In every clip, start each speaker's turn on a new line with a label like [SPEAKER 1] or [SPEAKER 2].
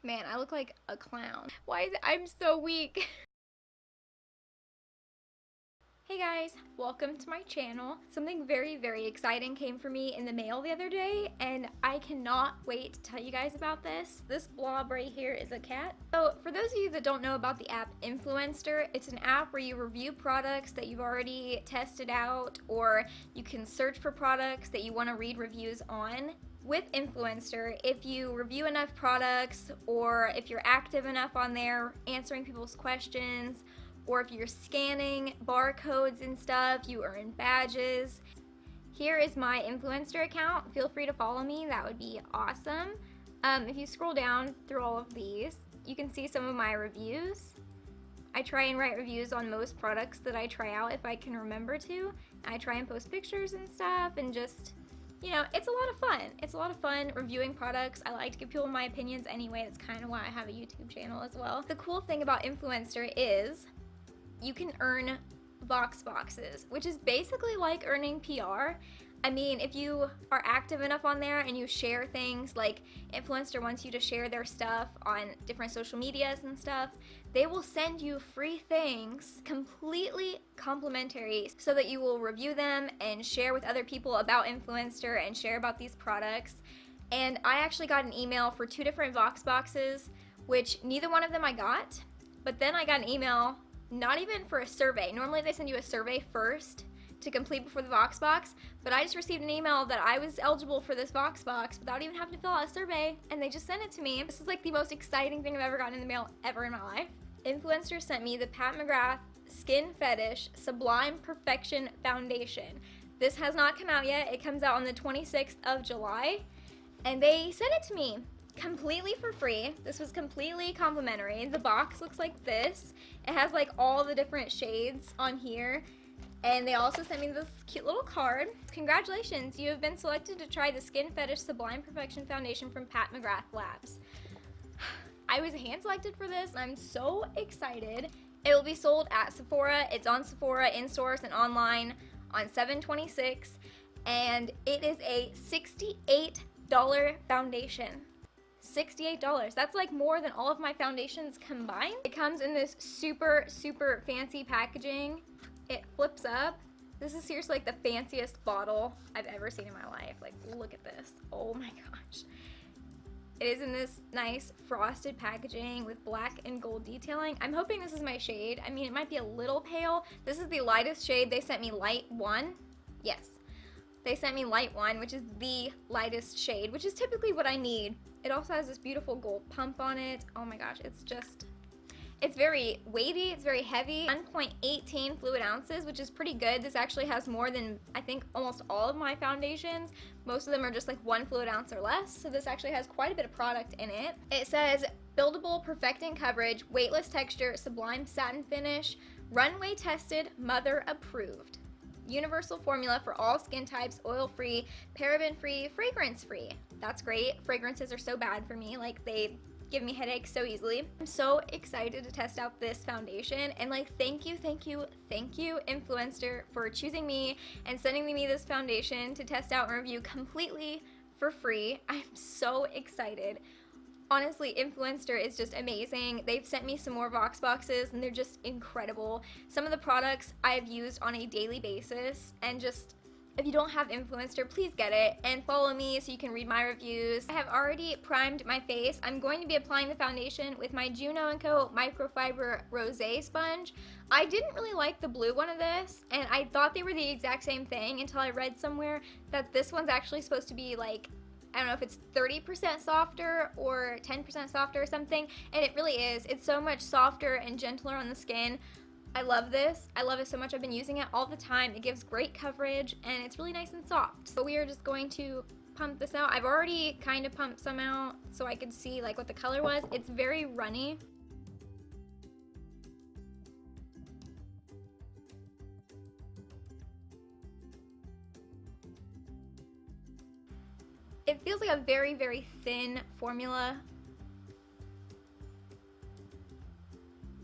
[SPEAKER 1] Man, I look like a clown. Why is it? I'm so weak. Hey guys, welcome to my channel. Something very, very exciting came for me in the mail the other day, and I cannot wait to tell you guys about this. This blob right here is a cat. So for those of you that don't know about the app Influenster, it's an app where you review products that you've already tested out, or you can search for products that you want to read reviews on. With Influencer, if you review enough products, or if you're active enough on there answering people's questions, or if you're scanning barcodes and stuff, you earn badges. Here is my Influencer account. Feel free to follow me, that would be awesome. If you scroll down through all of these, you can see some of my reviews. I try and write reviews on most products that I try out if I can remember to. I try and post pictures and stuff, and just, you know, it's a lot of fun. It's a lot of fun reviewing products. I like to give people my opinions anyway. That's kind of why I have a YouTube channel as well. The cool thing about Influencer is you can earn Vox boxes, which is basically like earning PR. I mean, if you are active enough on there and you share things, like Influencer wants you to share their stuff on different social medias and stuff, they will send you free things completely complimentary so that you will review them and share with other people about Influencer and share about these products. And I actually got an email for 2 different Vox boxes, which neither one of them I got, but then I got an email not even for a survey. Normally they send you a survey first to complete before the Vox box, but I just received an email that I was eligible for this Vox box without even having to fill out a survey, and they just sent it to me. This is like the most exciting thing I've ever gotten in the mail ever in my life. Influencer sent me the Pat McGrath Skin Fetish Sublime Perfection Foundation. This has not come out yet. It comes out on the 26th of July, and they sent it to me completely for free. This was completely complimentary. The box looks like this. It has like all the different shades on here, and they also sent me this cute little card. Congratulations, you have been selected to try the Skin Fetish Sublime Perfection Foundation from Pat McGrath Labs. I was hand selected for this, and I'm so excited. It will be sold at Sephora. It's on Sephora in stores and online on 7/26, and it is a $68 foundation. $68. That's like more than all of my foundations combined. It comes in this super, super fancy packaging. It flips up. This is seriously like the fanciest bottle I've ever seen in my life. Like, look at this. Oh my gosh. It is in this nice frosted packaging with black and gold detailing. I'm hoping this is my shade. I mean, it might be a little pale. This is the lightest shade. They sent me light 1. Yes. They sent me light 1, which is the lightest shade, which is typically what I need. It also has this beautiful gold pump on it. Oh my gosh, it's very weighty, it's very heavy. 1.18 fluid ounces, which is pretty good. This actually has more than, I think, almost all of my foundations. Most of them are just like 1 fluid ounce or less, so this actually has quite a bit of product in it. It says, buildable, perfecting coverage, weightless texture, sublime satin finish, runway tested, mother approved. Universal formula for all skin types, oil-free, paraben-free, fragrance-free. That's great. Fragrances are so bad for me. Like, they give me headaches so easily. I'm so excited to test out this foundation, and like, thank you, Influencer, for choosing me and sending me this foundation to test out and review completely for free. I'm so excited. Honestly, Influencer is just amazing. They've sent me some more Vox boxes, and they're just incredible. Some of the products I've used on a daily basis, and just, if you don't have Influencer, please get it and follow me so you can read my reviews. I have already primed my face. I'm going to be applying the foundation with my Juno & Co. Microfiber Rosé Sponge. I didn't really like the blue one of this, and I thought they were the exact same thing until I read somewhere that this one's actually supposed to be like, I don't know if it's 30% softer or 10% softer or something, and it really is. It's so much softer and gentler on the skin. I love this. I love it so much. I've been using it all the time. It gives great coverage, and it's really nice and soft. So we are just going to pump this out. I've already kind of pumped some out so I could see like what the color was. It's very runny. It feels like a very, very thin formula.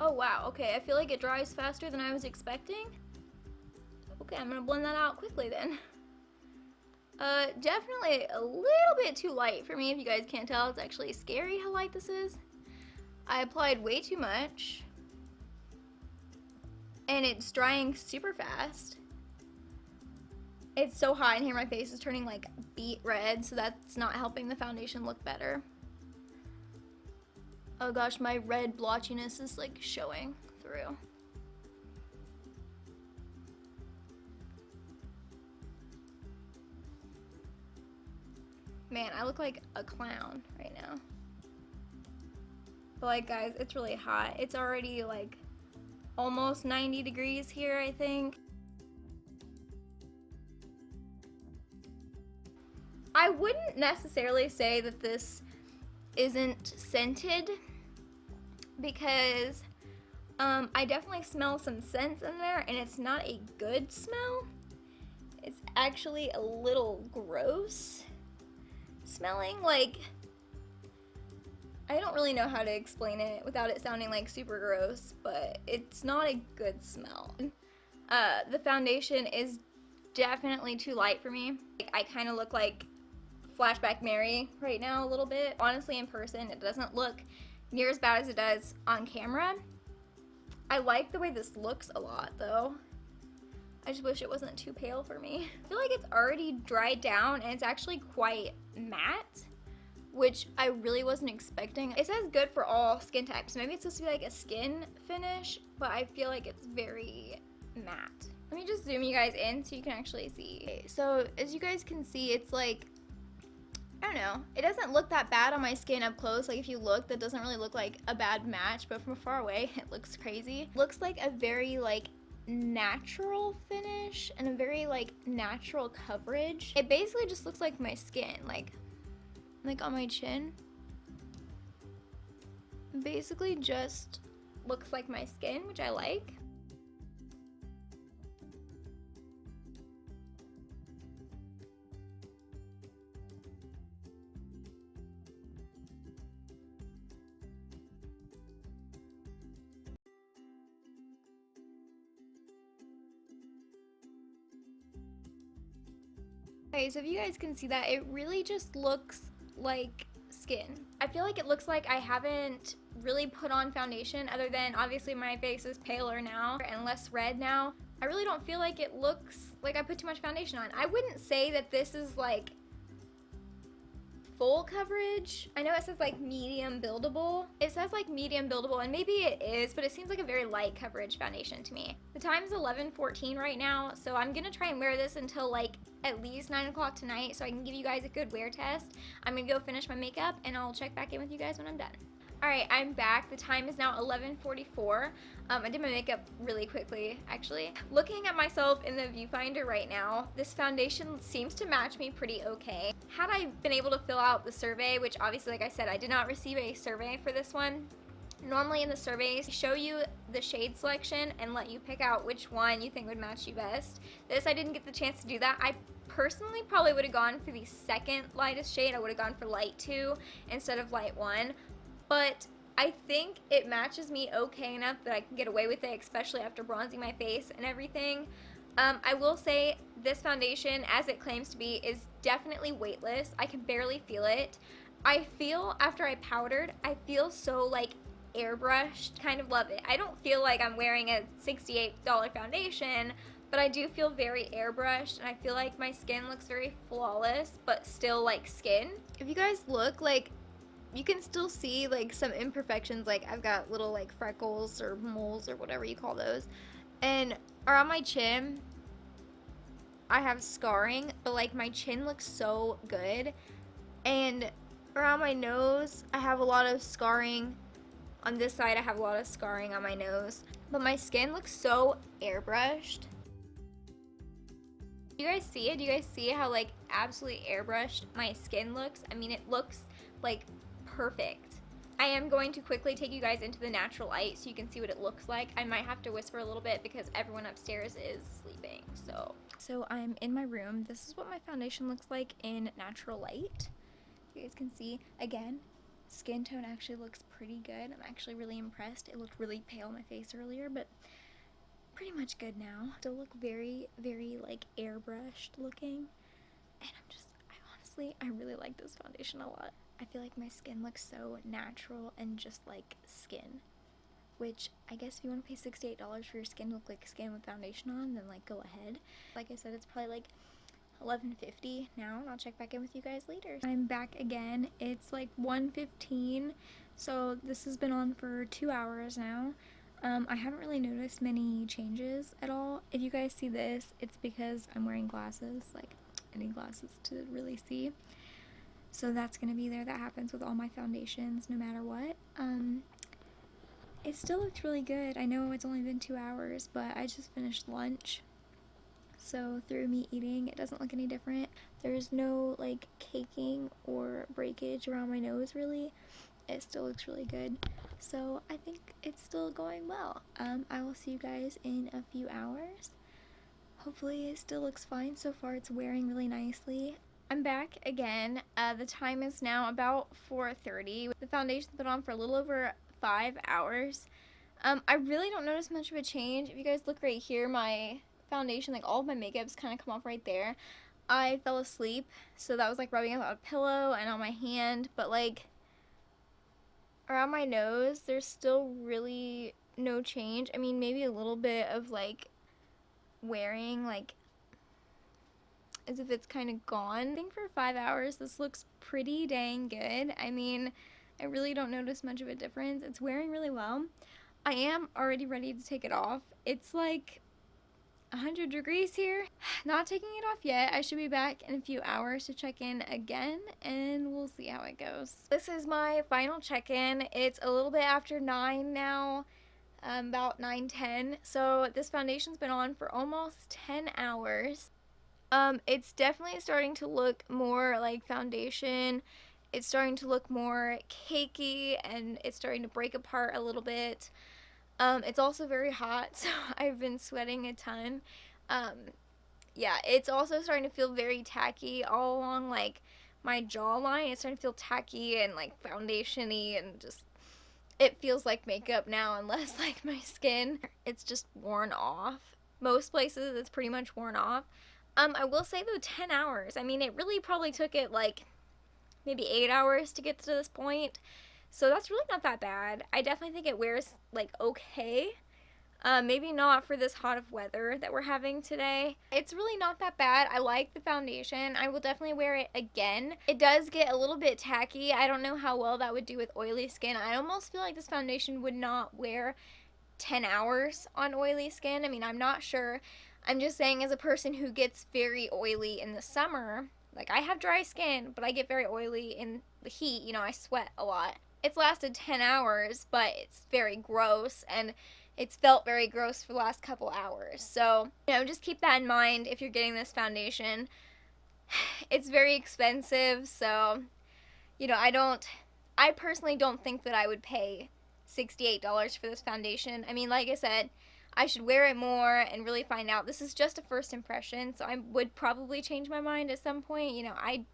[SPEAKER 1] Oh wow, okay, I feel like it dries faster than I was expecting. Okay, I'm gonna blend that out quickly then. Definitely a little bit too light for me. If you guys can't tell, it's actually scary how light this is. I applied way too much, and it's drying super fast. It's so hot in here, my face is turning like beet red, so that's not helping the foundation look better. Oh gosh, my red blotchiness is like showing through. Man, I look like a clown right now. But like guys, it's really hot. It's already like almost 90 degrees here, I think. I wouldn't necessarily say that this isn't scented because I definitely smell some scents in there, and it's not a good smell. It's actually a little gross smelling. Like, I don't really know how to explain it without it sounding like super gross, but it's not a good smell. The foundation is definitely too light for me. Like, I kind of look like Flashback Mary right now a little bit. Honestly, in person, it doesn't look near as bad as it does on camera. I like the way this looks a lot though. I just wish it wasn't too pale for me. I feel like it's already dried down and it's actually quite matte, which I really wasn't expecting. It says good for all skin types. Maybe it's supposed to be like a skin finish, but I feel like it's very matte. Let me just zoom you guys in so you can actually see. Okay, so as you guys can see, it's like, I don't know, it doesn't look that bad on my skin up close. Like if you look, that doesn't really look like a bad match, but from far away, it looks crazy. Looks like a very like natural finish and a very like natural coverage. It basically just looks like my skin, like on my chin. Basically just looks like my skin, which I like. Okay, so if you guys can see that, it really just looks like skin. I feel like it looks like I haven't really put on foundation, other than obviously my face is paler now and less red now. I really don't feel like it looks like I put too much foundation on. I wouldn't say that this is like full coverage. I know it says like medium buildable. It says like medium buildable, and maybe it is, but it seems like a very light coverage foundation to me. The time is 11:14 right now, so I'm gonna try and wear this until like at least 9 o'clock tonight so I can give you guys a good wear test. I'm gonna go finish my makeup and I'll check back in with you guys when I'm done. Alright, I'm back. The time is now 11:44. I did my makeup really quickly, actually. Looking at myself in the viewfinder right now, this foundation seems to match me pretty okay. Had I been able to fill out the survey, which obviously, like I said, I did not receive a survey for this one. Normally in the surveys, they show you the shade selection and let you pick out which one you think would match you best. This, I didn't get the chance to do that. I personally probably would have gone for the second lightest shade. I would have gone for light 2 instead of light 1. But I think it matches me okay enough that I can get away with it, especially after bronzing my face and everything. I will say this foundation, as it claims to be, is definitely weightless. I can barely feel it. I feel, after I powdered, I feel so like airbrushed. Kind of love it. I don't feel like I'm wearing a $68 foundation, but I do feel very airbrushed, and I feel like my skin looks very flawless, but still like skin. If you guys look, like, you can still see like some imperfections. Like I've got little like freckles or moles or whatever you call those, and around my chin I have scarring, but like my chin looks so good, and around my nose I have a lot of scarring. On this side I have a lot of scarring on my nose, but my skin looks so airbrushed. Do you guys see it? Do you guys see how like absolutely airbrushed my skin looks? I mean, it looks like perfect. I am going to quickly take you guys into the natural light so you can see what it looks like. I might have to whisper a little bit because everyone upstairs is sleeping. So I'm in my room. This is what my foundation looks like in natural light. You guys can see, again, skin tone actually looks pretty good. I'm actually really impressed. It looked really pale on my face earlier, but pretty much good now. Still look very, very like airbrushed looking. And I really like this foundation a lot. I feel like my skin looks so natural and just like skin. Which, I guess if you want to pay $68 for your skin to look like skin with foundation on, then like go ahead. Like I said, it's probably like $11.50 now, and I'll check back in with you guys later. I'm back again. It's like 1:15, so this has been on for 2 hours now. I haven't really noticed many changes at all. If you guys see this, it's because I'm wearing glasses. Like, I need glasses to really see. So that's gonna be there. That happens with all my foundations, no matter what. It still looks really good. I know it's only been 2 hours, but I just finished lunch. So through me eating, it doesn't look any different. There's no like caking or breakage around my nose really. It still looks really good. So I think it's still going well. I will see you guys in a few hours. Hopefully it still looks fine. So far it's wearing really nicely. I'm back again. The time is now about 4:30. The foundation's been on for a little over 5 hours. I really don't notice much of a change. If you guys look right here, my foundation, like all of my makeup's kind of come off right there. I fell asleep, so that was like rubbing on a pillow and on my hand, but like around my nose, there's still really no change. I mean, maybe a little bit of like wearing, like as if it's kind of gone. I think for 5 hours, this looks pretty dang good. I mean, I really don't notice much of a difference. It's wearing really well. I am already ready to take it off. It's like 100 degrees here. Not taking it off yet. I should be back in a few hours to check in again, and we'll see how it goes. This is my final check-in. It's a little bit after 9 now, about 9:10. So this foundation's been on for almost 10 hours. It's definitely starting to look more like foundation. It's starting to look more cakey, and it's starting to break apart a little bit. It's also very hot, so I've been sweating a ton. Yeah, it's also starting to feel very tacky all along, like, my jawline. It's starting to feel tacky and, like, foundation-y, and just, it feels like makeup now, unless, like, my skin. It's just worn off. Most places, it's pretty much worn off. I will say, though, 10 hours. I mean, it really probably took it, like, maybe 8 hours to get to this point. So that's really not that bad. I definitely think it wears, like, okay. Maybe not for this hot of weather that we're having today. It's really not that bad. I like the foundation. I will definitely wear it again. It does get a little bit tacky. I don't know how well that would do with oily skin. I almost feel like this foundation would not wear 10 hours on oily skin. I mean, I'm not sure. I'm just saying, as a person who gets very oily in the summer, like, I have dry skin, but I get very oily in the heat. You know, I sweat a lot. It's lasted 10 hours, but it's very gross, and it's felt very gross for the last couple hours. So, you know, just keep that in mind if you're getting this foundation. It's very expensive, so, you know, I personally don't think that I would pay $68 for this foundation. I mean, like I said, I should wear it more and really find out. This is just a first impression, so I would probably change my mind at some point. You know, I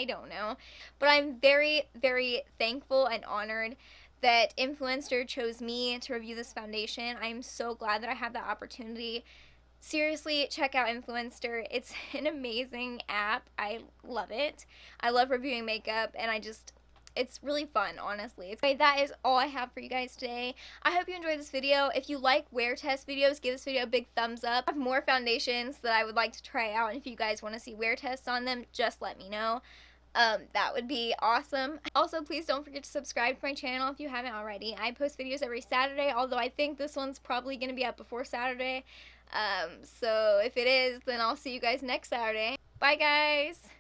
[SPEAKER 1] don't know. But I'm very, very thankful and honored that Influencer chose me to review this foundation. I'm so glad that I had that opportunity. Seriously, check out Influencer. It's an amazing app. I love it. I love reviewing makeup, and it's really fun, honestly. Okay, that is all I have for you guys today. I hope you enjoyed this video. If you like wear test videos, give this video a big thumbs up. I have more foundations that I would like to try out, and if you guys want to see wear tests on them, just let me know. That would be awesome. Also, please don't forget to subscribe to my channel if you haven't already. I post videos every Saturday, although I think this one's probably going to be up before Saturday. So if it is, then I'll see you guys next Saturday. Bye, guys!